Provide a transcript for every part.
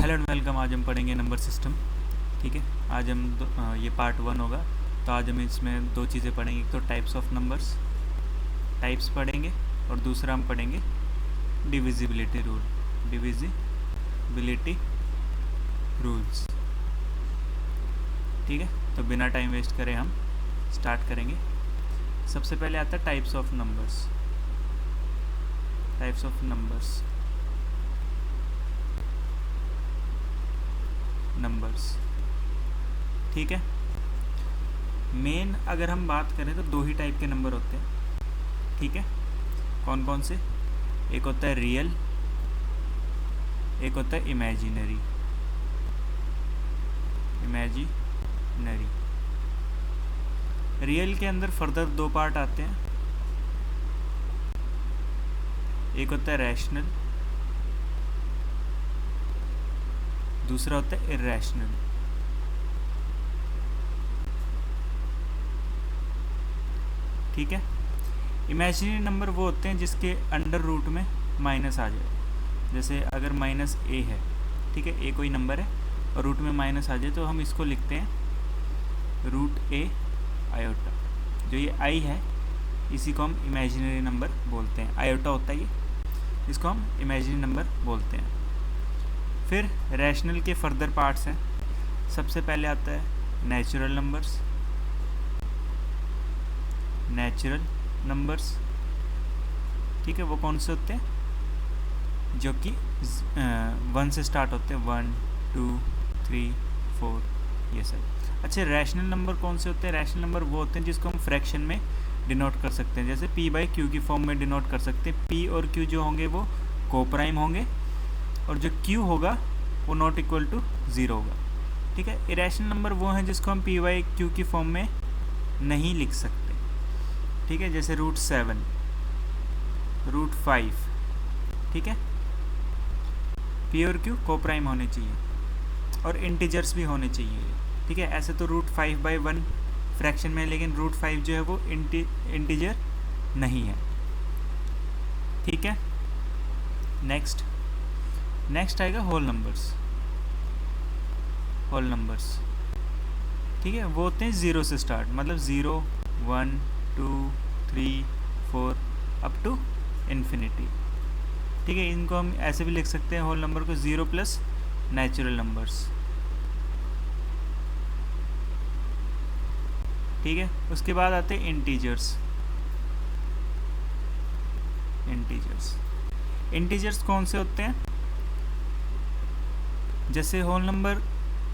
Hello and welcome. आज हम पढ़ेंगे नंबर सिस्टम। ठीक है, आज हम ये पार्ट 1 होगा। तो आज हम इसमें दो चीज़ें पढ़ेंगे, एक तो टाइप्स ऑफ नंबर्स, टाइप्स पढ़ेंगे, और दूसरा हम पढ़ेंगे डिविजिबिलिटी रूल, डिविजिबिलिटी रूल्स। ठीक है, तो बिना टाइम वेस्ट करे हम स्टार्ट करेंगे। सबसे पहले आता है types of numbers. Types of numbers ठीक है। मेन अगर हम बात करें तो दो ही टाइप के नंबर होते हैं। ठीक है, कौन कौन से? एक होता है रियल, एक होता है इमेजिनरी। रियल के अंदर फर्दर दो पार्ट आते हैं, एक होता है रैशनल, दूसरा होता है इर्रेशनल। ठीक है, इमेजिनरी नंबर वो होते हैं जिसके अंडर रूट में माइनस आ जाए। जैसे अगर माइनस ए है, ठीक है, ए कोई नंबर है और रूट में माइनस आ जाए तो हम इसको लिखते हैं रूट ए आयोटा। जो ये आई है इसी को हम इमेजिनरी नंबर बोलते हैं। आयोटा होता है ये, इसको हम इमेजिनरी नंबर बोलते हैं। फिर रैशनल के फर्दर पार्ट्स हैं। सबसे पहले आता है नेचुरल नंबर्स। ठीक है, वो कौन से होते हैं? जो कि 1 से स्टार्ट होते हैं, 1 2 3 4 ये सब। अच्छा, रैशनल नंबर कौन से होते हैं? रैशनल नंबर वो होते हैं जिसको हम फ्रैक्शन में डिनोट कर सकते हैं। जैसे p बाई क्यू की फॉर्म में डिनोट कर सकते हैं। p और q जो होंगे वो कोप्राइम होंगे और जो q होगा वो नॉट इक्वल टू 0 होगा। ठीक है, इरेशनल नंबर वो हैं जिसको हम p बाई क्यू की फॉर्म में नहीं लिख सकते। ठीक है, जैसे √7, √5। ठीक है, p और q कोप्राइम होने चाहिए और इंटीजर्स भी होने चाहिए। ठीक है, ऐसे तो √5/1 फ्रैक्शन में है, लेकिन √5 जो है वो इंटीजर नहीं है। ठीक है, नेक्स्ट आएगा होल नंबर्स। ठीक है, वो होते हैं 0 से स्टार्ट, मतलब 0 1 2 3 4 अप टू इन्फिनिटी। ठीक है, इनको हम ऐसे भी लिख सकते हैं होल नंबर को 0 प्लस नेचुरल नंबर्स। ठीक है, उसके बाद आते हैं इंटीजर्स कौन से होते हैं? जैसे होल नंबर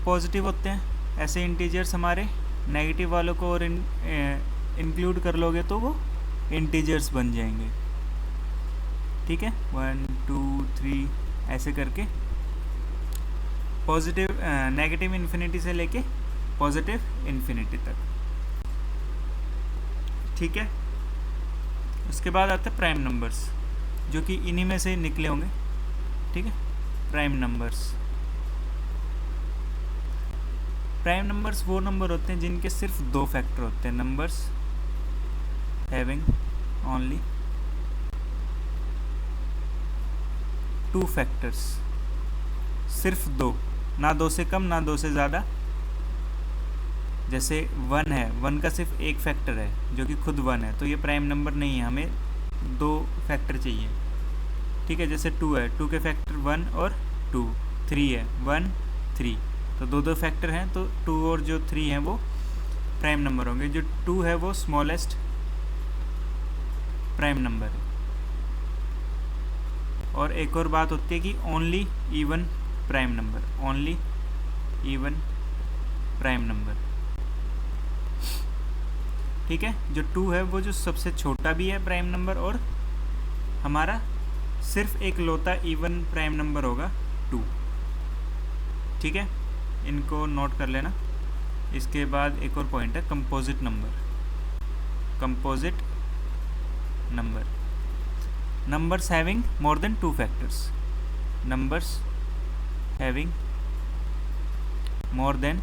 पॉजिटिव होते हैं, ऐसे इंटीजर्स हमारे नेगेटिव वालों को और इंक्लूड कर लोगे तो वो इंटीजर्स बन जाएंगे। ठीक है, 1 2 3 ऐसे करके पॉजिटिव नेगेटिव इन्फिनिटी से लेके पॉजिटिव इन्फिनिटी तक। ठीक है, उसके बाद आते हैं प्राइम नंबर्स, जो कि इन्हीं में से निकले होंगे। ठीक है, प्राइम नंबर्स वो नंबर होते हैं जिनके सिर्फ 2 फैक्टर होते हैं। नंबर्स हैविंग ओनली 2 फैक्टर्स, सिर्फ 2, ना 2 से कम ना 2 से ज़्यादा। जैसे 1 है, 1 का सिर्फ एक फैक्टर है जो कि खुद 1 है, तो ये प्राइम नंबर नहीं है, हमें 2 फैक्टर चाहिए। ठीक है, जैसे 2 है, 2 के फैक्टर 1 और 2। 3 है, 1 3, तो 2 फैक्टर हैं, तो 2 और जो 3 हैं वो प्राइम नंबर होंगे। जो 2 है वो स्मॉलेस्ट प्राइम नंबर है। और एक और बात होती है कि ओनली इवन प्राइम नंबर। ठीक है, जो 2 है वो जो सबसे छोटा भी है प्राइम नंबर, और हमारा सिर्फ एक लौता इवन प्राइम नंबर होगा 2। ठीक है, इनको नोट कर लेना। इसके बाद एक और पॉइंट है composite number. Numbers having more than 2 factors. Numbers having more than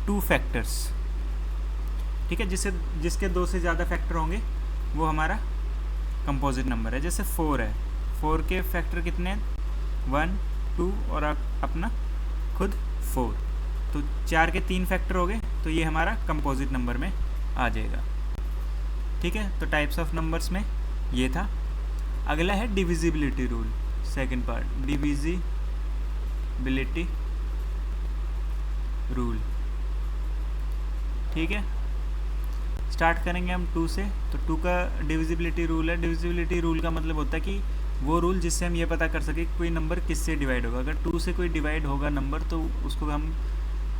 2 factors. ठीक है, जिसके 2 से ज़्यादा फैक्टर होंगे वो हमारा कंपोजिट नंबर है। जैसे 4 है, 4 के फैक्टर कितने हैं? 1, 2 और अपना खुद 4, तो 4 के 3 फैक्टर हो गए, तो ये हमारा कंपोजिट नंबर में आ जाएगा। ठीक है, तो टाइप्स ऑफ नंबर्स में ये था। अगला है divisibility rule, second part, divisibility rule. ठीक है, स्टार्ट करेंगे हम 2 से। तो 2 का डिविजिबिलिटी रूल है। डिविजिबिलिटी रूल का मतलब होता है कि वो रूल जिससे हम ये पता कर सके कि कोई नंबर किससे डिवाइड होगा। अगर 2 से कोई डिवाइड होगा नंबर, तो उसको हम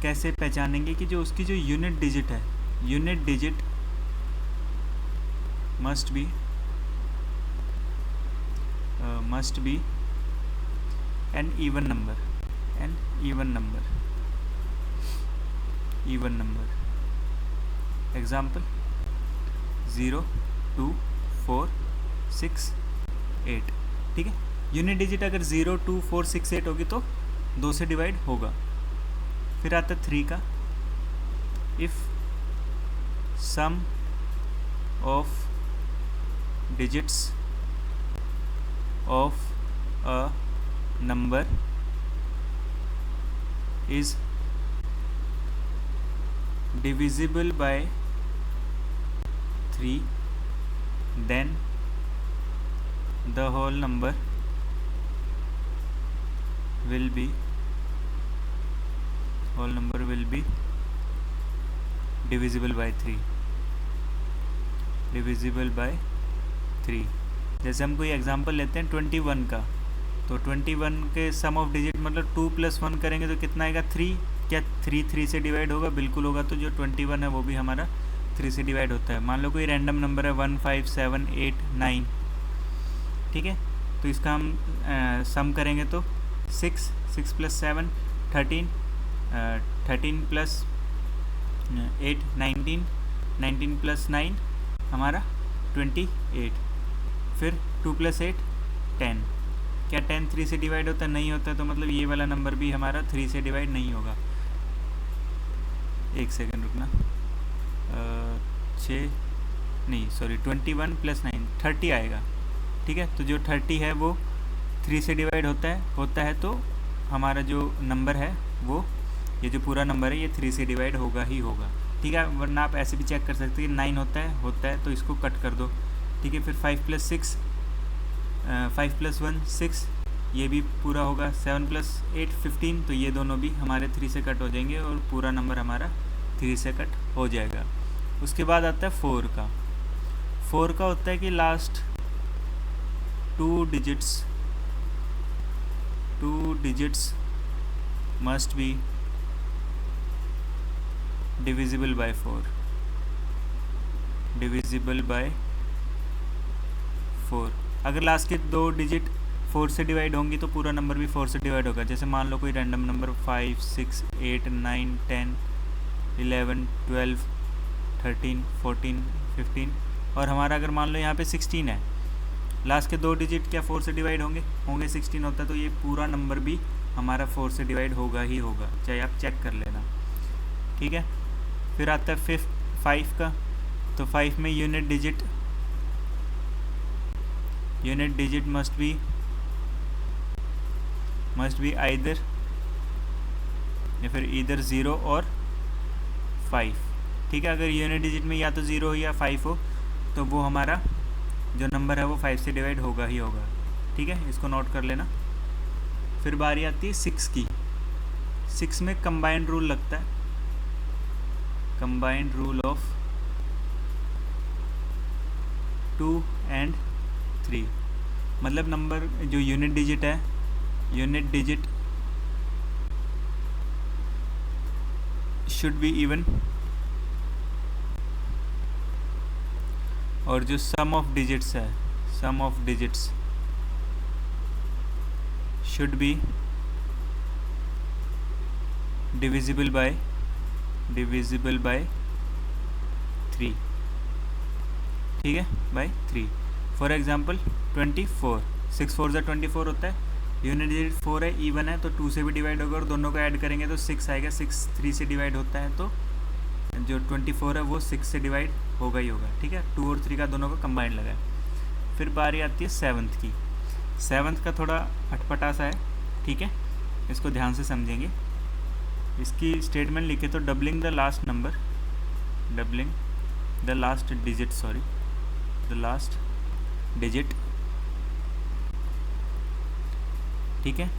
कैसे पहचानेंगे कि जो उसकी जो यूनिट डिजिट है, unit digit must be an even number, example 0, 2, 4, 6, 8। ठीक है, यूनिट डिजिट अगर 0, 2, 4, 6, 8 होगी तो 2 से डिवाइड होगा। फिर आता है 3 का, if sum of digits of a number is divisible by 3, then the whole number will be divisible by 3, जैसे हम कोई एग्जांपल लेते हैं 21 का, तो 21 के सम ऑफ डिजिट मतलब 2 + 1 करेंगे तो कितना आएगा? 3। क्या 3 से डिवाइड होगा? बिल्कुल होगा। तो जो 21 है वो भी हमारा 3 से डिवाइड होता है। मान लो कोई रैंडम नंबर है 1, 5, 7, 8, 9। ठीक है, तो इसका हम सम करेंगे तो 6 + 7 13, 13 + 8 19, 19 + 9 हमारा 28, फिर 2 + 8 10। क्या 10 3 से डिवाइड होता है? नहीं होता। तो मतलब ये वाला नंबर भी हमारा 3 से डिवाइड नहीं होगा। एक सेकंड रुकना, 21 + 9 30 आएगा। ठीक है, तो जो 30 है वो 3 से डिवाइड होता है तो हमारा जो नंबर है वो, ये जो पूरा नंबर है ये 3 से डिवाइड होगा ही होगा। ठीक है, वरना आप ऐसे भी चेक कर सकते हैं कि 9 होता है तो इसको कट कर दो। ठीक है, फिर 5 + 1 6, ये भी पूरा होगा। 7 + 8 15, तो ये दोनों भी हमारे 3 से कट हो जाएंगे और पूरा नंबर हमारा 3 से कट हो जाएगा। उसके बाद आता है 4 का। 4 का होता है कि last 2 digits must be divisible by 4, अगर लास्ट के 2 डिजिट 4 से डिवाइड होंगी तो पूरा नंबर भी 4 से डिवाइड होगा। जैसे मान लो कोई रैंडम नंबर 5, 6, 8, 9, 10, 11, 12, 13, 14, 15 और हमारा अगर मान लो यहाँ पे 16 है, लास्ट के 2 डिजिट क्या 4 से डिवाइड होंगे? 16 होता है, तो ये पूरा नंबर भी हमारा 4 से डिवाइड होगा ही होगा, चाहे आप चेक कर लेना। ठीक है, फिर आता है 5 का। तो 5 में unit digit must be either या फिर इधर 0 और 5। ठीक है, अगर यूनिट डिजिट में या तो 0 हो या 5 हो तो वो हमारा जो नंबर है वो 5 से डिवाइड होगा ही होगा। ठीक है, इसको नोट कर लेना। फिर बारी आती है 6 की। 6 में कंबाइंड रूल लगता है, कंबाइंड रूल ऑफ 2 and 3। मतलब नंबर जो यूनिट डिजिट है, unit digit should be even और जो सम ऑफ डिजिट्स है, sum of digits should be divisible by 3। ठीक है, बाय 3। फॉर एग्जांपल 24, 6 4 ज़ा 24 होता है, यूनिट डिजिट 4 है, इवन है तो 2 से भी डिवाइड होगा और दोनों को ऐड करेंगे तो 6 आएगा। 6 3 से डिवाइड होता है तो जो 24 है वो 6 से डिवाइड होगा ही होगा। ठीक है, 2 और 3 का दोनों का कंबाइंड लगा है। फिर बारी आती है 7th की। सेवन्थ का थोड़ा अटपटा सा है, ठीक है, इसको ध्यान से समझेंगे। इसकी स्टेटमेंट लिखे तो doubling the last number, doubling the last digit, sorry the last digit, ठीक है,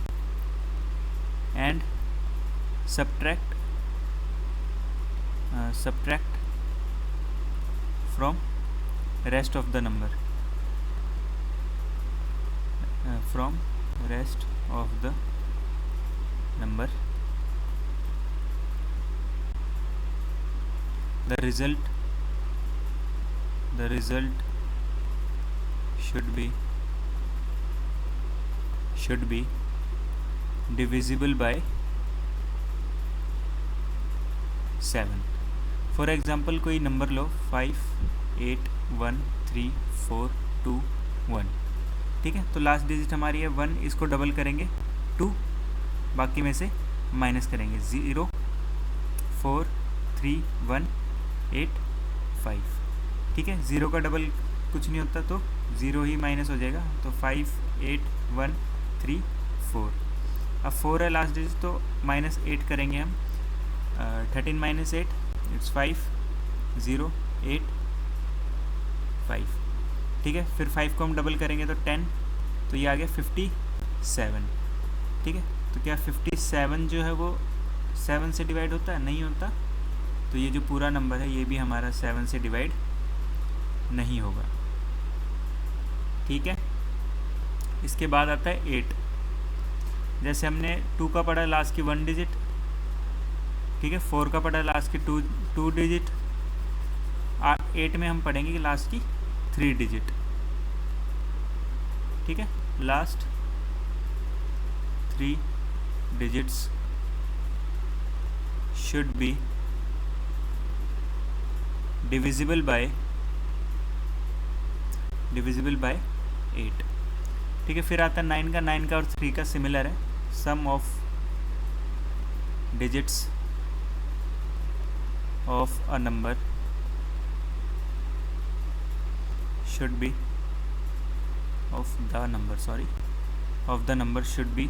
and subtract from rest of the number, from rest of the number, the result should be divisible by 7। For example कोई number लो 5 8 1 3 4 2 1, ठीक है, तो last digit हमारी है 1, इसको double करेंगे 2, बाकी में से माइनस करेंगे 0 4 3 1 8 5, ठीक है, 0 का डबल कुछ नहीं होता तो 0 ही माइनस हो जाएगा, तो 5 8 1 3 4। अब 4 है लास्ट डिजिट तो माइनस 8 करेंगे हम, 13 माइनस 8 इट्स 5 0 8 5, ठीक है, फिर 5 को हम डबल करेंगे तो 10, तो ये आ गया 57, ठीक है, तो क्या 57 जो है वो 7 से डिवाइड होता है? नहीं होता, तो ये जो पूरा नंबर है ये भी हमारा 7 से डिवाइड नहीं होगा, ठीक है। इसके बाद आता है 8, जैसे हमने 2 का पढ़ा लास्ट की 1 डिजिट, ठीक है, 4 का पढ़ा लास्ट की 2 डिजिट, 8 में हम पढ़ेंगे कि लास्ट की 3 डिजिट, ठीक है, last 3 digits should be divisible by 8, ठीक है। फिर आता है 9 का और 3 का सिमिलर है, sum of digits of a number should be of the number should be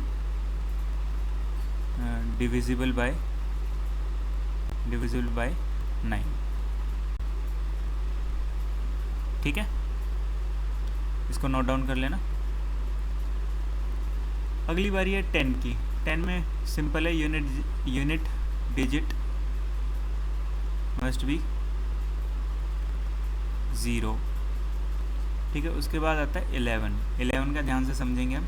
divisible by 9, ठीक है, इसको नोट डाउन कर लेना। अगली बारी है 10 की। 10 में सिंपल है, यूनिट डिजिट मस्ट बी 0, ठीक है। उसके बाद आता है 11 का ध्यान से समझेंगे हम,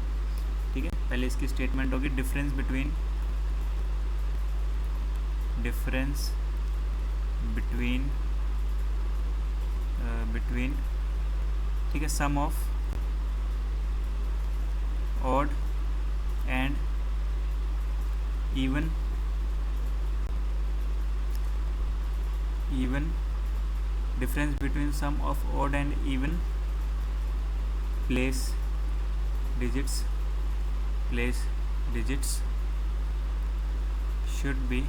ठीक है। पहले इसकी स्टेटमेंट होगी डिफरेंस बिटवीन ठीक है, sum of odd and even difference between sum of odd and even place digits should be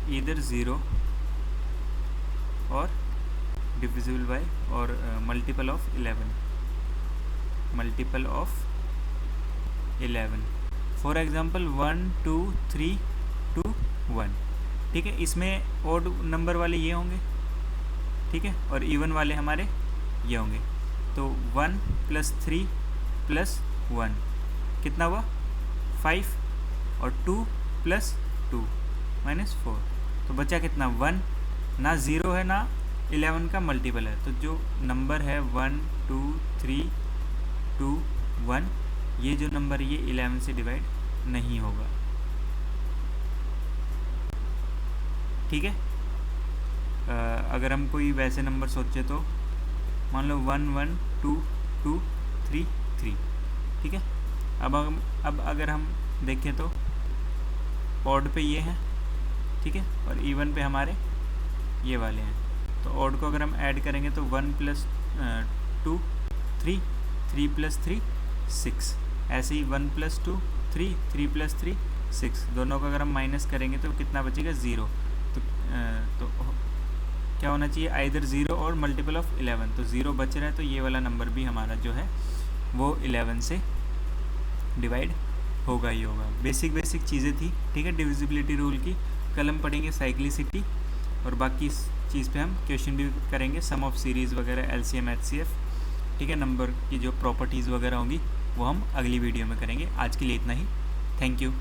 either 0 or divisible by or multiple of 11, for example 1 2 3 2 1, ठीक है। इसमें ऑड नंबर वाले ये होंगे, ठीक है, और इवन वाले हमारे ये होंगे। तो 1 + 3 + 1 कितना हुआ 5, और 2 + 2 -4, तो बचा कितना 1, ना 0 है ना 11 का मल्टीपल है, तो जो नंबर है 1 2 3 2 1, ये जो नंबर ये 11 से डिवाइड नहीं होगा, ठीक है। अगर हम कोई वैसे नंबर सोचे तो मान लो 1 1 2 2 3 3, ठीक है। अब अगर हम देखें तो ऑड पे ये हैं, ठीक है, और इवन पे हमारे ये वाले हैं। तो ऑड को अगर हम ऐड करेंगे तो 1 + 2 3 3 + 3 6, ऐसे ही 1 + 2 3 3 + 3 6, दोनों को अगर हम माइनस करेंगे तो कितना बचेगा 0। तो क्या होना चाहिए, आइदर 0 और मल्टीपल ऑफ 11। तो 0 बच रहा है तो ये वाला नंबर भी हमारा जो है वो 11 से डिवाइड होगा ही होगा। बेसिक चीज़ें थी, ठीक है, डिविजिबिलिटी रूल की। कल हम पढ़ेंगे साइक्लिसिटी और बाकी इस चीज़ पे हम क्वेश्चन भी करेंगे, सम ऑफ सीरीज़ वगैरह, एलसीएम, एचसीएफ, ठीक है। नंबर की जो प्रॉपर्टीज़ वगैरह होंगी वो हम अगली वीडियो में करेंगे। आज के लिए इतना ही, थैंक यू।